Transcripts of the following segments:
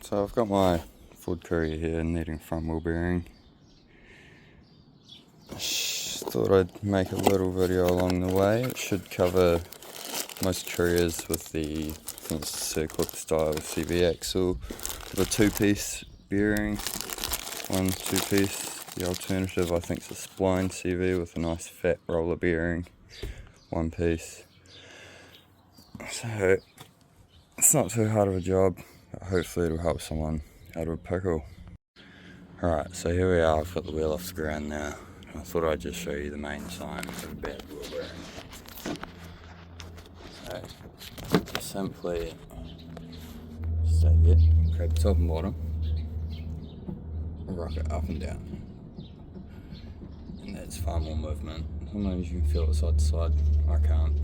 So I've got my Ford Courier here needing front wheel bearing. Thought I'd make a little video along the way. It should cover most Couriers with the, I think it's circlip style CV axle with a two-piece bearing, one two-piece. The alternative I think is a spline CV with a nice fat roller bearing, one piece. So it's not too hard of a job. Hopefully it'll help someone out of a pickle. Alright, so here we are. I've got the wheel off the ground now. I thought I'd just show you the main sign of a bad wheel bearing. So, just simply stay there, grab the top and bottom, and rock it up and down. And that's far more movement. Sometimes you can feel it side to side. I can't.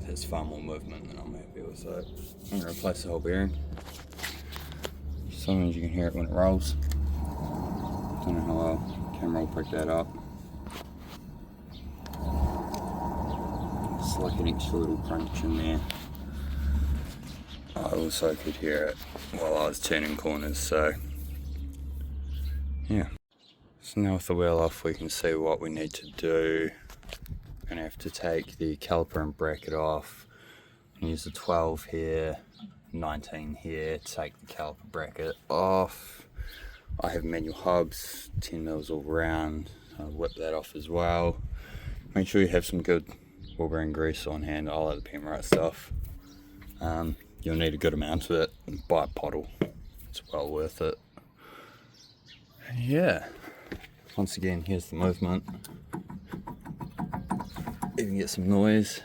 There's far more movement than I'm happy with, so I'm going to replace the whole bearing. Sometimes you can hear it when it rolls. Don't know how well the camera will pick that up. It's like an extra little crunch in there. I also could hear it while I was turning corners, so yeah. So now with the wheel off, we can see what we need to do. We're going to have to take the caliper and bracket off and use the 12 here, 19 here to take the caliper bracket off. I have manual hubs, 10 mils all round, so I'll whip that off as well. Make sure you have some good wheel bearing grease on hand. I like the Penrite stuff. You'll need a good amount of it. Buy a bottle, it's well worth it. Yeah, once again, here's the movement. Even get some noise.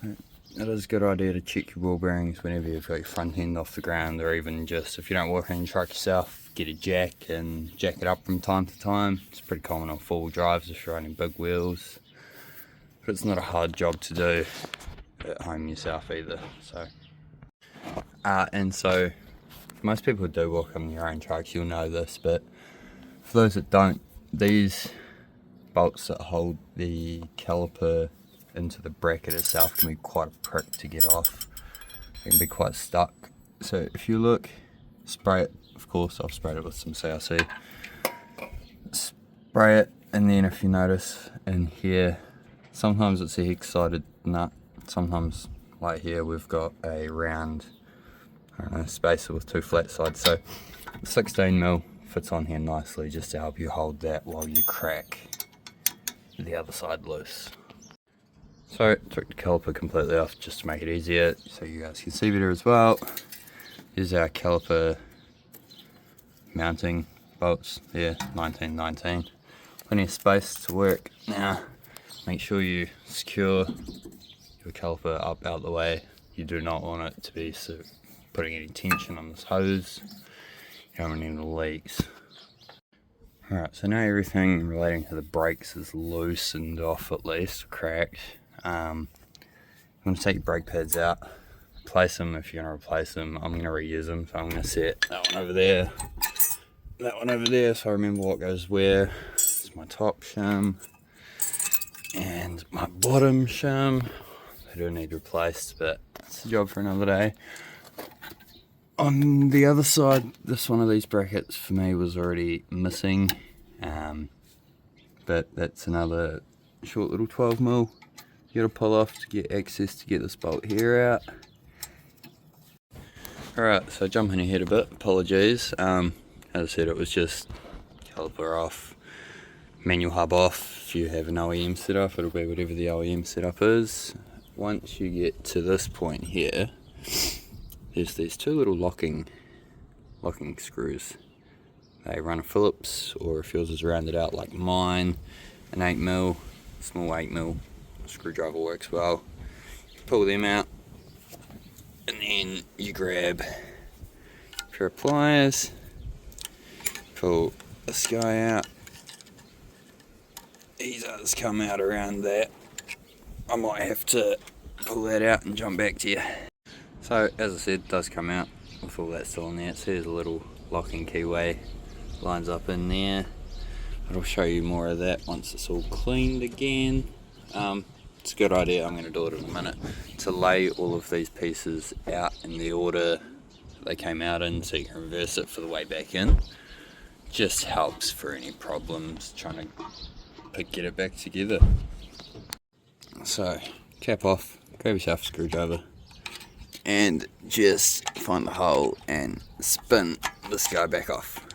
It is a good idea to check your wheel bearings whenever you've got your front end off the ground, or even just if you don't work on your truck yourself, get a jack and jack it up from time to time. It's pretty common on four-wheel drives if you're running big wheels, but it's not a hard job to do at home yourself either. And so most people who do work on your own trucks, you'll know this, but for those that don't, these bolts that hold the caliper into the bracket itself can be quite a prick to get off. It can be quite stuck. So if you look, spray it, of course I've sprayed it with some CRC. Spray it, and then if you notice in here, sometimes it's a hex-sided nut, sometimes like here we've got a round, I don't know, spacer with two flat sides. So 16mm fits on here nicely just to help you hold that while you crack the other side loose. So took the caliper completely off just to make it easier so you guys can see better as well. Here's our caliper mounting bolts there, 1919. Plenty of space to work. Now make sure you secure your caliper up out the way. You do not want it to be putting any tension on this hose. You don't want any leaks. Alright, so now everything relating to the brakes is loosened off at least, cracked. I'm going to take your brake pads out, replace them if you're going to replace them. I'm going to reuse them, so I'm going to set that one over there, that one over there, so I remember what goes where. It's my top shim and my bottom shim. They do need replaced, but it's a job for another day. On the other side, this one of these brackets for me was already missing, but that's another short little 12mm you gotta pull off to get access to get this bolt here out. Alright, so jumping ahead a bit, apologies. As I said, it was just caliper off, manual hub off. If you have an OEM setup, it'll be whatever the OEM setup is. Once you get to this point here, there's these two little locking screws. They run a Phillips, or if yours is rounded out like mine, an 8mm, small 8mm screwdriver works well. You pull them out, and then you grab a pair of pliers, pull this guy out. These others come out around that. I might have to pull that out and jump back to you. So as I said, it does come out with all that still in there. So there's a little locking keyway, lines up in there. But I'll show you more of that once it's all cleaned again. It's a good idea, I'm going to do it in a minute, to lay all of these pieces out in the order they came out in, so you can reverse it for the way back in. Just helps for any problems trying to get it back together. So cap off, grab yourself a screwdriver and just find the hole and spin this guy back off.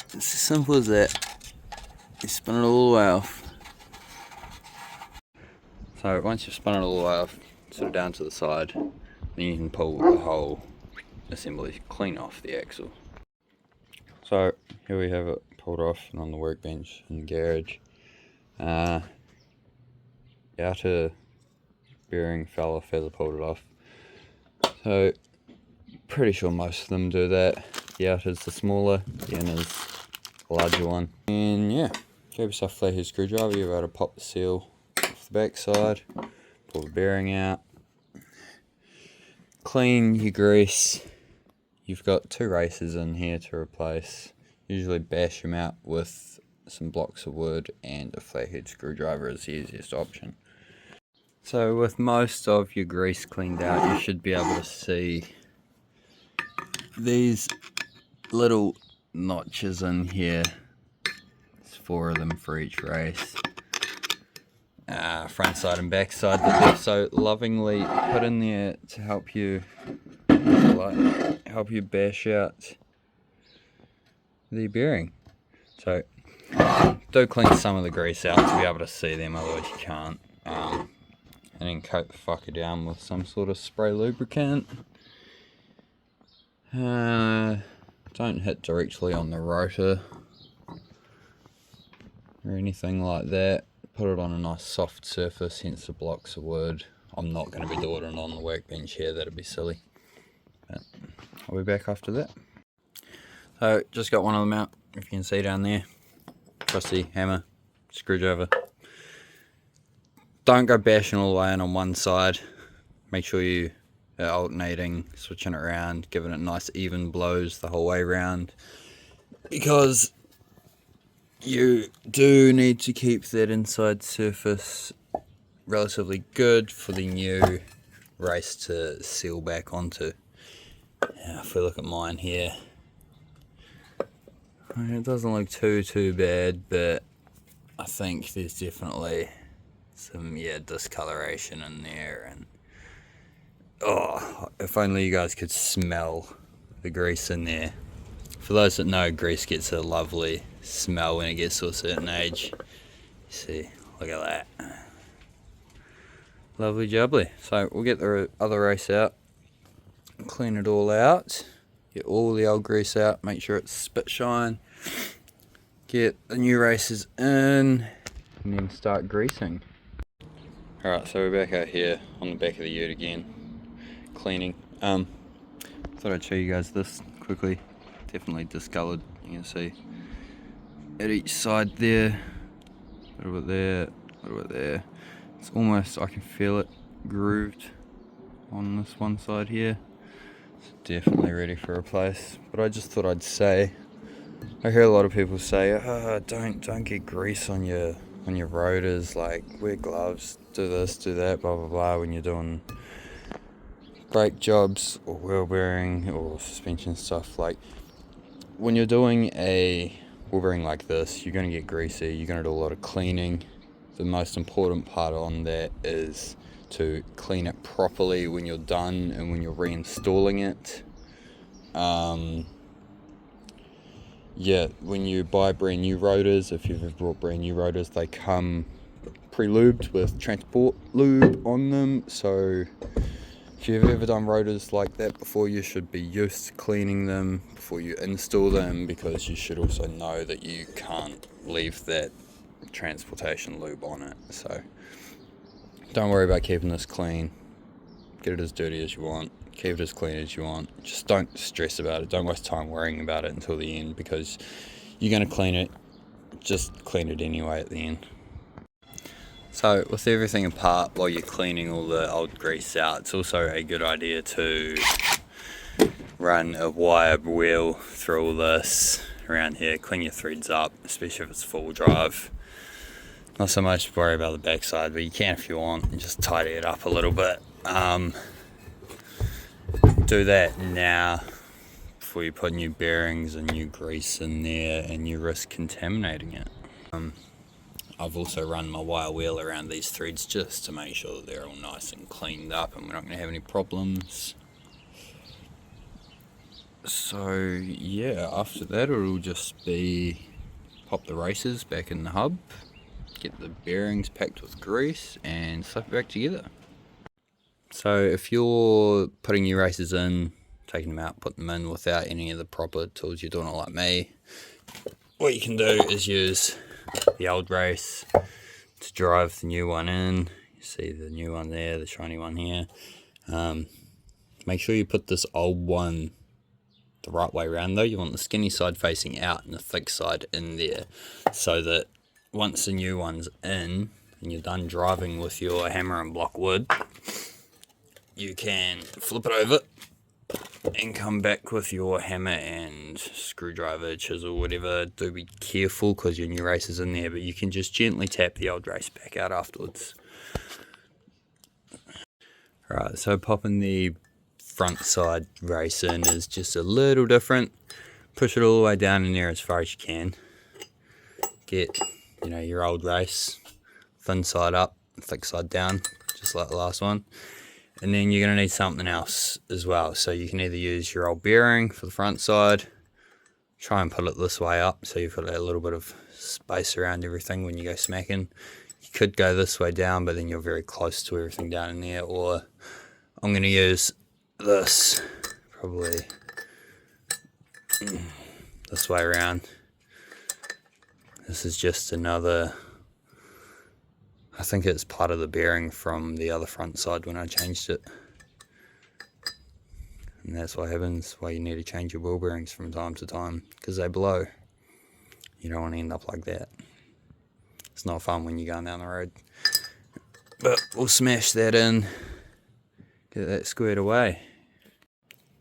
It's as simple as that. You spin it all the way off. So once you've spun it all the way off, sort of down to the side, then you can pull the whole assembly clean off the axle. So here we have it pulled off and on the workbench in the garage. The outer bearing fell off as I pulled it off. So pretty sure most of them do that. The outer's the smaller, the inner's the larger one. And yeah, grab yourself a flathead screwdriver, you're able to pop the seal off the back side, pull the bearing out, clean your grease. You've got 2 races in here to replace. Usually bash them out with some blocks of wood, and a flathead screwdriver is the easiest option. So with most of your grease cleaned out, you should be able to see these little notches in here. There's 4 of them for each race. Front side and back side that they've so lovingly put in there to help you bash out the bearing. So do clean some of the grease out to be able to see them, otherwise you can't. And then coat the fucker down with some sort of spray lubricant. Don't hit directly on the rotor or anything like that. Put it on a nice soft surface, hence the blocks of wood. I'm not going to be doing it on the workbench here, that'd be silly. But I'll be back after that. So just got one of them out, if you can see down there. Trusty hammer, screwdriver. Don't go bashing all the way in on one side. Make sure you are alternating, switching it around, giving it nice even blows the whole way around, because you do need to keep that inside surface relatively good for the new race to seal back onto. Now, if we look at mine here, it doesn't look too bad, but I think there's definitely some discoloration in there, and oh, if only you guys could smell the grease in there. For those that know, grease gets a lovely smell when it gets to a certain age. You see, look at that. Lovely jubbly. So we'll get the other race out, clean it all out, get all the old grease out, make sure it's spit shine, get the new races in, and then start greasing. Alright, so we're back out here on the back of the ute again, cleaning. Thought I'd show you guys this quickly. Definitely discoloured, you can see at each side there, a little bit there, a little bit there. It's almost, I can feel it grooved on this one side here. It's definitely ready for a replace. But I just thought I'd say, I hear a lot of people say, don't get grease on your rotors, like wear gloves, do this, do that, blah blah blah, when you're doing brake jobs or wheel bearing or suspension stuff. Like when you're doing a wheel bearing like this, you're going to get greasy, you're going to do a lot of cleaning. The most important part on that is to clean it properly when you're done and when you're reinstalling it. When you buy brand new rotors, if you've ever bought brand new rotors, they come pre-lubed with transport lube on them. So if you've ever done rotors like that before, you should be used to cleaning them before you install them, because you should also know that you can't leave that transportation lube on it. So don't worry about keeping this clean. Get it as dirty as you want, keep it as clean as you want. Just don't stress about it. Don't waste time worrying about it until the end, because you're going to clean it. Just clean it anyway at the end. So with everything apart while you're cleaning all the old grease out, it's also a good idea to run a wire wheel through all this around here. Clean your threads up, especially if it's full drive. Not so much worry about the backside, but you can if you want, and just tidy it up a little bit. Do do that now before you put new bearings and new grease in there and you risk contaminating it. I've also run my wire wheel around these threads just to make sure that they're all nice and cleaned up and we're not going to have any problems. So yeah, after that it'll just be pop the racers back in the hub, get the bearings packed with grease and slap it back together. So if you're putting your racers in, taking them out, putting them in without any of the proper tools, you're doing it like me, what you can do is use the old race to drive the new one in. You see the new one there, the shiny one here. Make sure you put this old one the right way around though. You want the skinny side facing out and the thick side in there, so that once the new one's in and you're done driving with your hammer and block wood, you can flip it over and come back with your hammer and screwdriver, chisel, whatever. Do be careful because your new race is in there, but you can just gently tap the old race back out afterwards. Alright, so popping the front side race in is just a little different. Push it all the way down in there as far as you can. Get, your old race, thin side up, thick side down, just like the last one. And then you're going to need something else as well. So you can either use your old bearing for the front side, try and put it this way up so you've got a little bit of space around everything when you go smacking. You could go this way down, but then you're very close to everything down in there. Or I'm going to use this, probably this way around. This is just another, I think it's part of the bearing from the other front side when I changed it. And that's what happens, why you need to change your wheel bearings from time to time, because they blow. You don't want to end up like that. It's not fun when you're going down the road. But we'll smash that in, get that squared away.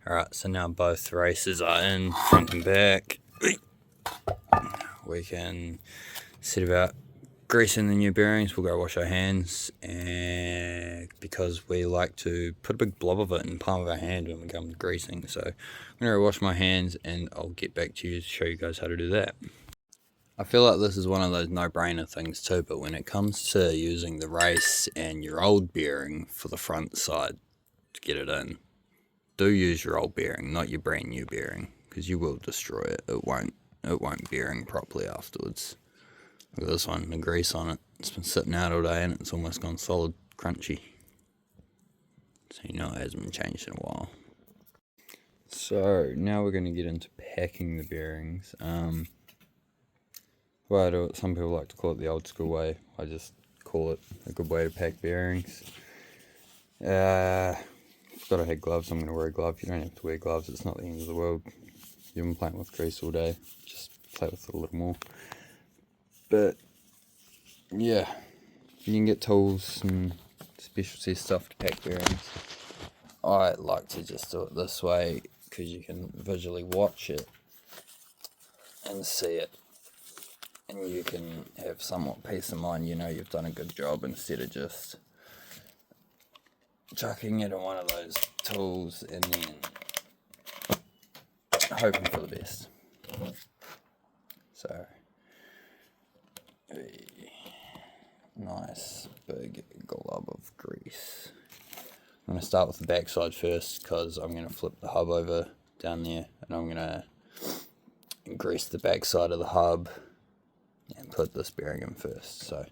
Alright, so now both races are in, front and back. We can set about greasing the new bearings. We'll go wash our hands, and because we like to put a big blob of it in the palm of our hand when we come to greasing. So I'm going to wash my hands and I'll get back to you to show you guys how to do that. I feel like this is one of those no-brainer things too, but when it comes to using the race and your old bearing for the front side to get it in, do use your old bearing, not your brand new bearing, because you will destroy it. It won't bearing properly afterwards. Look at this one, the grease on it. It's been sitting out all day and it's almost gone solid crunchy. So you know it hasn't been changed in a while. So now we're going to get into packing the bearings. Well, I do it, some people like to call it the old school way. I just call it a good way to pack bearings. I've got to have gloves, I'm going to wear a glove. You don't have to wear gloves, it's not the end of the world. You've been playing with grease all day, just play with it a little more. But yeah, you can get tools and specialty stuff to pack bearings. I like to just do it this way because you can visually watch it and see it, and you can have somewhat peace of mind, you've done a good job, instead of just chucking it in one of those tools and then hoping for the best. So a nice big glob of grease. I'm going to start with the back side first because I'm going to flip the hub over down there and I'm going to grease the back side of the hub and put this bearing in first. So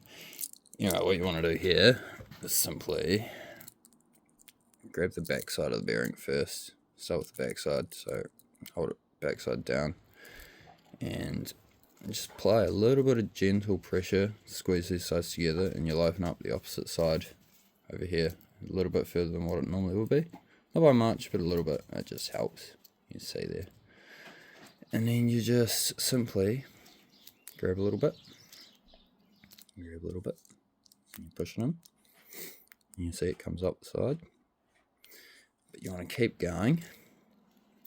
what you want to do here is simply grab the back side of the bearing first. Start with the back side, so hold it back side down and just apply a little bit of gentle pressure, squeeze these sides together, and you'll open up the opposite side over here a little bit further than what it normally will be. Not by much, but a little bit. It just helps. You can see there. And then you just simply grab a little bit, and you push it in. You can see it comes up the side. But you want to keep going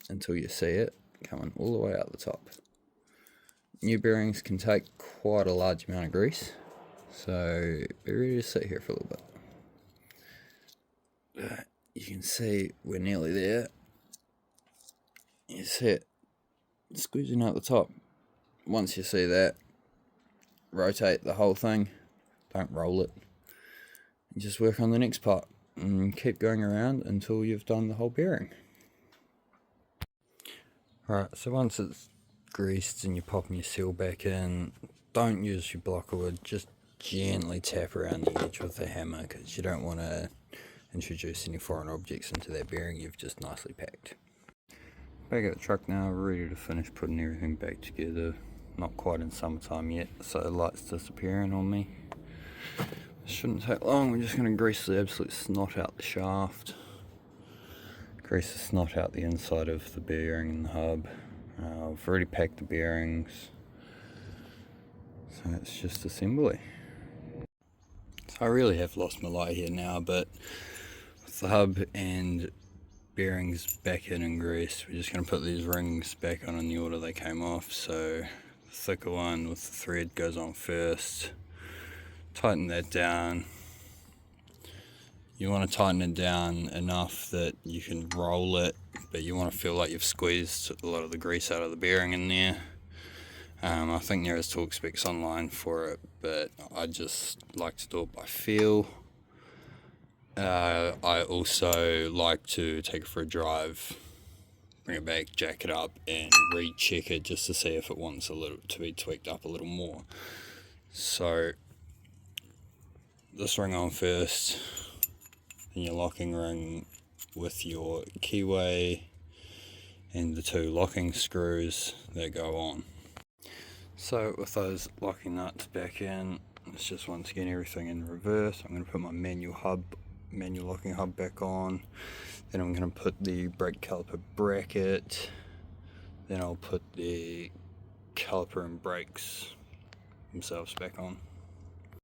until you see it coming all the way out the top. New bearings can take quite a large amount of grease, so be ready to sit here for a little bit. You can see we're nearly there. You see it squeezing out the top. Once you see that, rotate the whole thing, don't roll it. You just work on the next part and keep going around until you've done the whole bearing. Right, so once it's greased and you're popping your seal back in, don't use your block of wood, just gently tap around the edge with the hammer, because you don't want to introduce any foreign objects into that bearing you've just nicely packed. Back at the truck now, ready to finish putting everything back together. Not quite in summertime yet, so the light's disappearing on me. This shouldn't take long. We're just going to grease the absolute snot out the shaft. Grease the snot out the inside of the bearing and the hub. I've already packed the bearings, so it's just assembly. So I really have lost my light here now, but with the hub and bearings back in grease, we're just going to put these rings back on in the order they came off. So the thicker one with the thread goes on first. Tighten that down. You want to tighten it down enough that you can roll it, but you want to feel like you've squeezed a lot of the grease out of the bearing in there. I think there is torque specs online for it, but I just like to do it by feel. I also like to take it for a drive, bring it back, jack it up, and recheck it just to see if it wants to be tweaked up a little more. So this ring on first, then your locking ring with your keyway and the two locking screws that go on. So with those locking nuts back in, it's just once again everything in reverse. I'm going to put my manual locking hub back on. Then I'm going to put the brake caliper bracket. Then I'll put the caliper and brakes themselves back on.